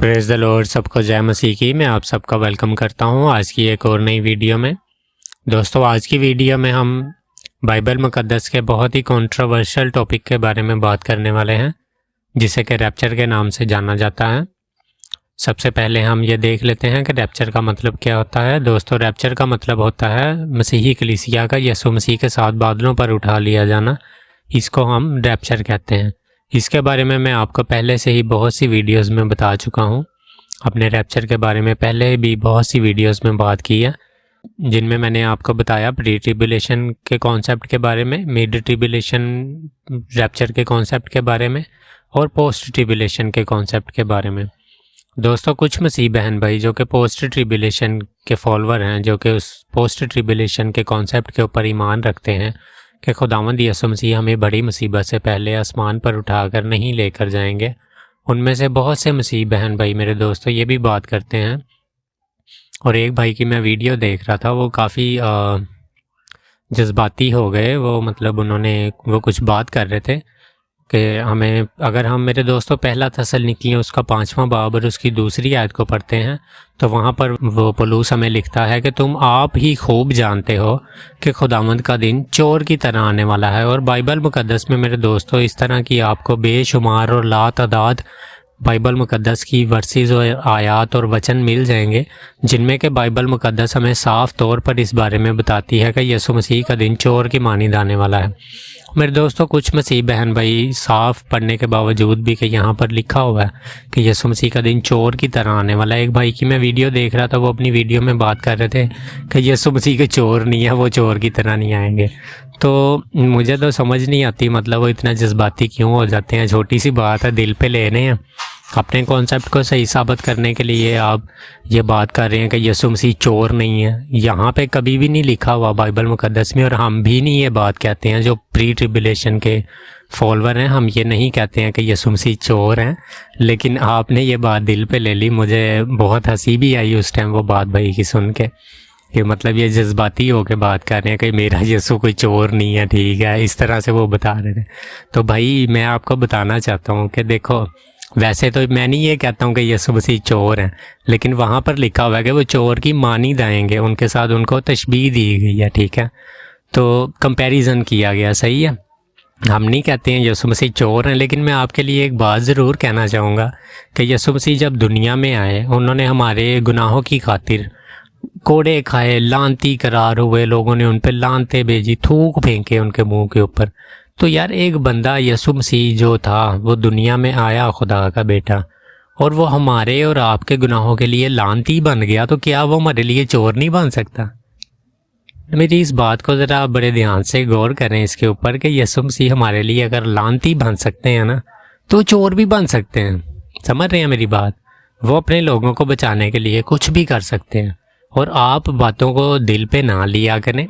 Praise the Lord. सबको जय मसीह की। मैं आप सबका वेलकम करता हूं आज की एक और नई वीडियो में। दोस्तों, आज की वीडियो में हम बाइबल मुक़द्दस के बहुत ही कंट्रोवर्शियल टॉपिक के बारे में बात करने वाले हैं, जिसे कि रैप्चर के नाम से जाना जाता है। सबसे पहले हम ये देख लेते हैं कि रैप्चर का मतलब क्या होता है। दोस्तों, रैप्चर का मतलब होता है मसीही कलीसिया का यीशु मसीह के साथ बादलों पर उठा लिया जाना। इसको हम रैप्चर कहते हैं। इसके बारे में मैं आपको पहले से ही बहुत सी वीडियोस में बता चुका हूँ। अपने रैप्चर के बारे में पहले भी बहुत सी वीडियोस में बात की है, जिनमें मैंने आपको बताया प्री ट्रिबुलेशन के कॉन्सेप्ट के बारे में, मिड ट्रिबुलेशन रैप्चर के कॉन्सेप्ट के बारे में और पोस्ट ट्रिबुलेशन के कॉन्सेप्ट के बारे में। दोस्तों, कुछ मसीह बहन भाई जो कि पोस्ट ट्रिबुलेशन के फॉलोअर हैं, जो कि उस पोस्ट ट्रिबुलेशन के कॉन्सेप्ट के ऊपर ईमान रखते हैं कि खुदावंद यीशु मसीह हमें बड़ी मुसीबत से पहले आसमान पर उठाकर नहीं लेकर जाएंगे, उनमें से बहुत से मसीह बहन भाई मेरे दोस्तों ये भी बात करते हैं। और एक भाई की मैं वीडियो देख रहा था, वो काफ़ी जज्बाती हो गए। वो मतलब वो कुछ बात कर रहे थे कि हमें, अगर हम मेरे दोस्तों पहला थस्सलुनीकियों उसका 5वां बाब और उसकी दूसरी आयत को पढ़ते हैं, तो वहाँ पर वो पौलुस हमें लिखता है कि तुम आप ही खूब जानते हो कि खुदावंद का दिन चोर की तरह आने वाला है। और बाइबल मुक़द्दस में मेरे दोस्तों इस तरह की आपको बेशुमार और लातादाद बाइबल मुक़द्दस की वर्सेस और आयात और वचन मिल जाएंगे, जिनमें कि बाइबल मुक़द्दस हमें साफ़ तौर पर इस बारे में बताती है कि यीशु मसीह का दिन चोर की मानिंद आने वाला है। मेरे दोस्तों, कुछ मसीह बहन भाई साफ पढ़ने के बावजूद भी कि यहाँ पर लिखा हुआ है कि यीशु मसीह का दिन चोर की तरह आने वाला है। एक भाई की मैं वीडियो देख रहा था, वो अपनी वीडियो में बात कर रहे थे कि यीशु मसीह के चोर नहीं है, वो चोर की तरह नहीं आएंगे। तो मुझे तो समझ नहीं आती, मतलब वो इतना जज्बाती क्यों हो जाते हैं। छोटी सी बात है, दिल पे लेने हैं। अपने कॉन्सेप्ट को सही साबित करने के लिए आप ये बात कर रहे हैं कि यीशु मसीह चोर नहीं है। यहाँ पे कभी भी नहीं लिखा हुआ बाइबल मुक़द्दस में, और हम भी नहीं ये बात कहते हैं जो प्री ट्रिबुलेशन के फॉलोअर हैं। हम ये नहीं कहते हैं कि यीशु मसीह चोर हैं, लेकिन आपने ये बात दिल पे ले ली। मुझे बहुत हंसी भी आई उस टाइम वो बात भाई की सुन के, कि मतलब ये जज्बाती हो के बात कर रहे हैं कि मेरा यीशु कोई चोर नहीं है, ठीक है, इस तरह से वो बता रहे थे। तो भाई मैं आपको बताना चाहता हूँ कि देखो, वैसे तो मैं नहीं ये कहता हूँ कि यीशु मसीह चोर हैं, लेकिन वहाँ पर लिखा हुआ है कि वो चोर की मानिंद आएंगे, उनके साथ उनको तशबीह दी गई है, ठीक है। तो कंपैरिजन किया गया, सही है। हम नहीं कहते हैं यीशु मसीह चोर हैं, लेकिन मैं आपके लिए एक बात ज़रूर कहना चाहूँगा कि यीशु मसीह जब दुनिया में आए, उन्होंने हमारे गुनाहों की खातिर कोड़े खाए, लानती करार हुए, लोगों ने उन पर लानते भेजी, थूक फेंके उनके मुंह के ऊपर। तो यार, एक बंदा यीशु मसीह जो था वो दुनिया में आया, खुदा का बेटा, और वो हमारे और आपके गुनाहों के लिए लानती बन गया, तो क्या वो हमारे लिए चोर नहीं बन सकता? मेरी इस बात को ज़रा बड़े ध्यान से गौर करें इसके ऊपर कि यीशु मसीह हमारे लिए अगर लानती बन सकते हैं ना, तो चोर भी बन सकते हैं। समझ रहे हैं मेरी बात? वो अपने लोगों को बचाने के लिए कुछ भी कर सकते हैं। और आप बातों को दिल पे ना लिया करें।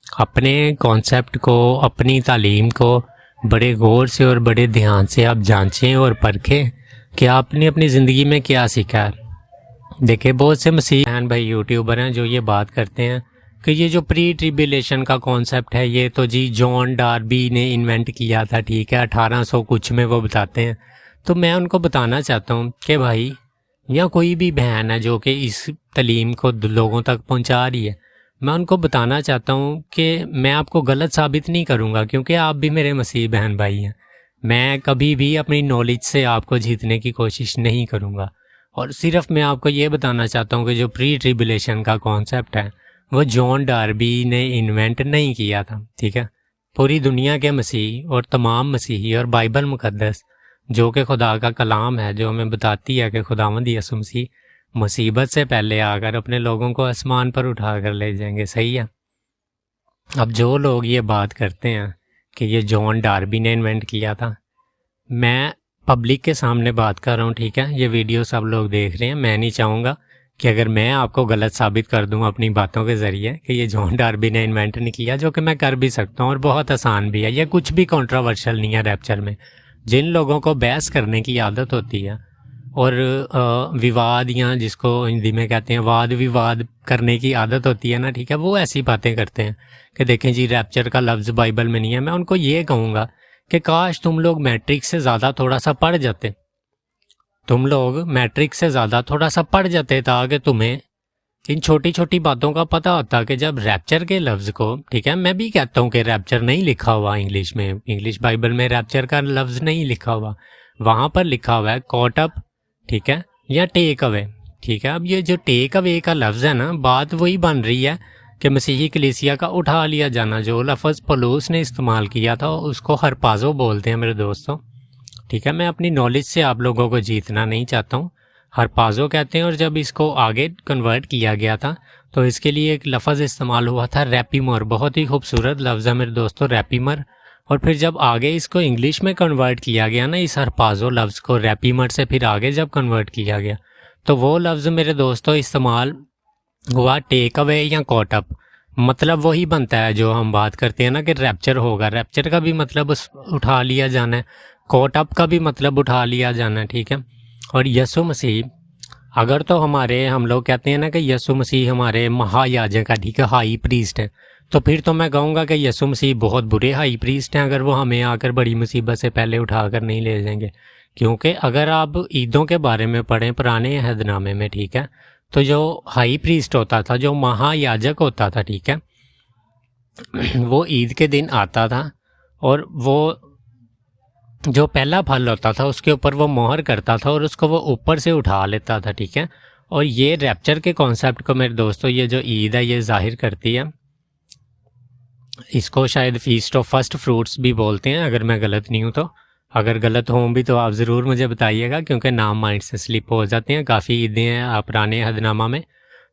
अपने कॉन्सेप्ट को, अपनी तालीम को बड़े गौर से और बड़े ध्यान से आप जांचें और परखें कि आपने अपनी ज़िंदगी में क्या सीखा है। देखिए, बहुत से मसीह बहन भाई यूट्यूबर हैं जो ये बात करते हैं कि ये जो प्री ट्रिबुलेशन का कॉन्सेप्ट है, ये तो जी जॉन डार्बी ने इन्वेंट किया था, ठीक है, 1800 कुछ में वो बताते हैं। तो मैं उनको बताना चाहता हूँ कि भाई, या कोई भी बहन है जो कि इस तालीम को लोगों तक पहुँचा रही है, मैं उनको बताना चाहता हूँ कि मैं आपको गलत साबित नहीं करूँगा, क्योंकि आप भी मेरे मसीह बहन भाई हैं। मैं कभी भी अपनी नॉलेज से आपको जीतने की कोशिश नहीं करूँगा, और सिर्फ मैं आपको ये बताना चाहता हूँ कि जो प्री ट्रिबुलेशन का कॉन्सेप्ट है वो जॉन डार्बी ने इन्वेंट नहीं किया था, ठीक है। पूरी दुनिया के मसीह और तमाम मसीही और बाइबल मुक़द्दस जो कि खुदा का कलाम है, जो हमें बताती है कि खुदावंद यीशु मसीह मुसीबत से पहले आकर अपने लोगों को आसमान पर उठा कर ले जाएंगे, सही है। अब जो लोग ये बात करते हैं कि ये जॉन डार्बी ने इन्वेंट किया था, मैं पब्लिक के सामने बात कर रहा हूँ, ठीक है। ये वीडियो सब लोग देख रहे हैं। मैं नहीं चाहूँगा कि अगर मैं आपको गलत साबित कर दूँ अपनी बातों के ज़रिए कि ये जॉन डार्बी ने इन्वेंट नहीं किया, जो कि मैं कर भी सकता हूँ और बहुत आसान भी है। ये कुछ भी कंट्रोवर्शियल नहीं है रैप्चर में। जिन लोगों को बहस करने की आदत होती है और विवाद, या जिसको हिंदी में कहते हैं वाद विवाद करने की आदत होती है ना, ठीक है, वो ऐसी बातें करते हैं कि देखें जी रैप्चर का लफ्ज़ बाइबल में नहीं है। मैं उनको ये कहूँगा कि काश तुम लोग मैट्रिक्स से ज़्यादा थोड़ा सा पढ़ जाते। तुम लोग मैट्रिक से ज़्यादा थोड़ा सा पढ़ जाते ताकि तुम्हें इन छोटी छोटी बातों का पता होता कि जब रैप्चर के लफ्ज़ को, ठीक है, मैं भी कहता हूँ कि रैप्चर नहीं लिखा हुआ इंग्लिश में, इंग्लिश बाइबल में रैप्चर का लफ्ज़ नहीं लिखा हुआ, वहाँ पर लिखा हुआ है कॉट अप, ठीक है, या टेक अवे, ठीक है। अब ये जो टेक अवे का लफ्ज़ है ना, बात वही बन रही है कि मसीही कलीसिया का उठा लिया जाना। जो लफ्ज़ पौलुस ने इस्तेमाल किया था उसको हरपाज़ो बोलते हैं मेरे दोस्तों, ठीक है। मैं अपनी नॉलेज से आप लोगों को जीतना नहीं चाहता हूँ, हरपाज़ो कहते हैं। और जब इसको आगे कन्वर्ट किया गया था तो इसके लिए एक लफ्ज़ इस्तेमाल हुआ था रैपिमर, बहुत ही खूबसूरत लफ्ज़ है मेरे दोस्तों, रैपिमर। और फिर जब आगे इसको इंग्लिश में कन्वर्ट किया गया ना, इस हरपाज़ो लफ्ज़ को रैपिमर से फिर आगे जब कन्वर्ट किया गया तो वो लफ्ज़ मेरे दोस्तों इस्तेमाल हुआ टेक अवे या कॉट अप। मतलब वही बनता है जो हम बात करते हैं ना कि रैप्चर होगा, रैप्चर का भी मतलब उठा लिया जाना है, कॉट अप का भी मतलब उठा लिया जाना है, ठीक है। और यीशु मसीह, अगर तो हमारे, हम लोग कहते हैं ना कि यीशु मसीह हमारे महायाजक है, ठीक है, हाई प्रीस्ट है, तो फिर तो मैं कहूँगा कि यीशु मसीह बहुत बुरे हाई प्रीस्ट हैं अगर वो हमें आकर बड़ी मुसीबत से पहले उठाकर नहीं ले जाएंगे। क्योंकि अगर आप ईदों के बारे में पढ़ें पुराने अहदनामे में, ठीक है, तो जो हाई प्रीस्ट होता था, जो महायाजक होता था, ठीक है, वो ईद के दिन आता था और वो जो पहला फल होता था उसके ऊपर वो मोहर करता था और उसको वो ऊपर से उठा लेता था, ठीक है। और ये रैप्चर के कॉन्सेप्ट को मेरे दोस्तों, ये जो ईद है ये जाहिर करती है। इसको शायद फीस्ट ऑफ फर्स्ट फ्रूट्स भी बोलते हैं अगर मैं गलत नहीं हूँ तो। अगर गलत हूँ भी तो आप ज़रूर मुझे बताइएगा, क्योंकि नाम माइंड से स्लिप हो जाते हैं, काफ़ी ईदें हैं पुराने अहदनामा में।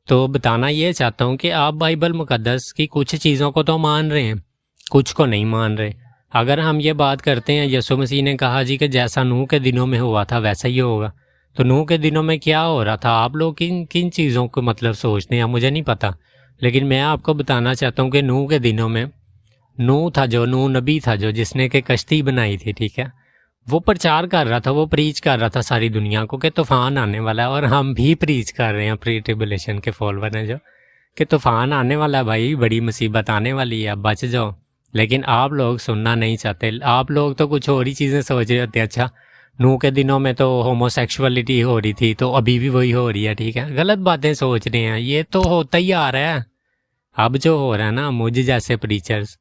तो बताना ये चाहता हूँ कि आप बाइबल मुकद्दस की कुछ चीज़ों को तो मान रहे हैं, कुछ को नहीं मान रहे। अगर हम ये बात करते हैं, यीशु मसीह ने कहा जी कि जैसा नूह के दिनों में हुआ था वैसा ही होगा, तो नूह के दिनों में क्या हो रहा था, आप लोग किन किन चीज़ों को मतलब सोचते हैं मुझे नहीं पता, लेकिन मैं आपको बताना चाहता हूँ कि नूह के दिनों में नूह था, जो नूह नबी था, जो जिसने के कश्ती बनाई थी, ठीक है, वो प्रचार कर रहा था, वो प्रीच कर रहा था सारी दुनिया को कि तूफान आने वाला है। और हम भी प्रीच कर रहे हैं, प्री ट्रिबुलेशन के फॉलोअर हैं जो, कि तूफान आने वाला है भाई, बड़ी मुसीबत आने वाली है, बच जाओ। लेकिन आप लोग सुनना नहीं चाहते, आप लोग तो कुछ और ही चीज़ें सोच रहे होते हैं। अच्छा, नूह के दिनों में तो होमोसेक्सुअलिटी हो रही थी तो अभी भी वही हो रही है, ठीक है, गलत बातें सोच रहे हैं, ये तो होता ही आ रहा है। अब जो हो रहा है ना, मुझे जैसे प्रीचर्स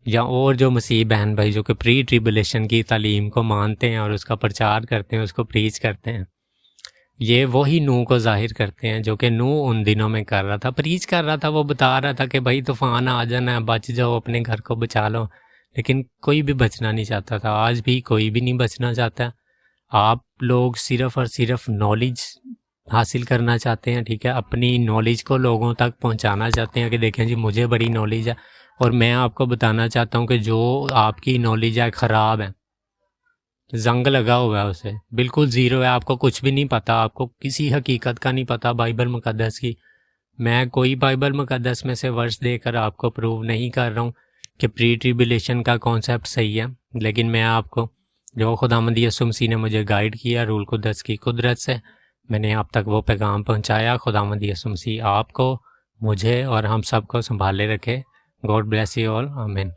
या और जो मसीह बहन भाई जो कि प्री ट्रिबुलेशन की तालीम को मानते हैं और उसका प्रचार करते हैं, उसको प्रीच करते हैं, ये वही नूह को जाहिर करते हैं जो कि नूह उन दिनों में कर रहा था, प्रीच कर रहा था। वो बता रहा था कि भाई तूफान आ जाना है, बच जाओ, अपने घर को बचा लो। लेकिन कोई भी बचना नहीं चाहता था, आज भी कोई भी नहीं बचना चाहता। आप लोग सिर्फ़ और सिर्फ नॉलेज हासिल करना चाहते हैं, ठीक है, अपनी नॉलेज को लोगों तक पहुंचाना चाहते हैं कि देखें जी मुझे बड़ी नॉलेज है। और मैं आपको बताना चाहता हूं कि जो आपकी नॉलेज है ख़राब है, जंग लगा हुआ है उसे, बिल्कुल ज़ीरो है, आपको कुछ भी नहीं पता, आपको किसी हकीकत का नहीं पता बाइबल मुकद्दस की। मैं कोई बाइबल मुकद्दस में से वर्स देकर आपको प्रूव नहीं कर रहा हूँ कि प्री ट्रिबुलेशन का कॉन्सेप्ट सही है, लेकिन मैं आपको जो खुदावंद यीशु मसीह ने मुझे गाइड किया रूल कुद्दस की कुदरत से, मैंने आप तक वो पैगाम पहुँचाया। खुदावंद यीशु मसीह आपको, मुझे और हम सब को संभाले रखे। गॉड ब्लेस यू ऑल, आमीन।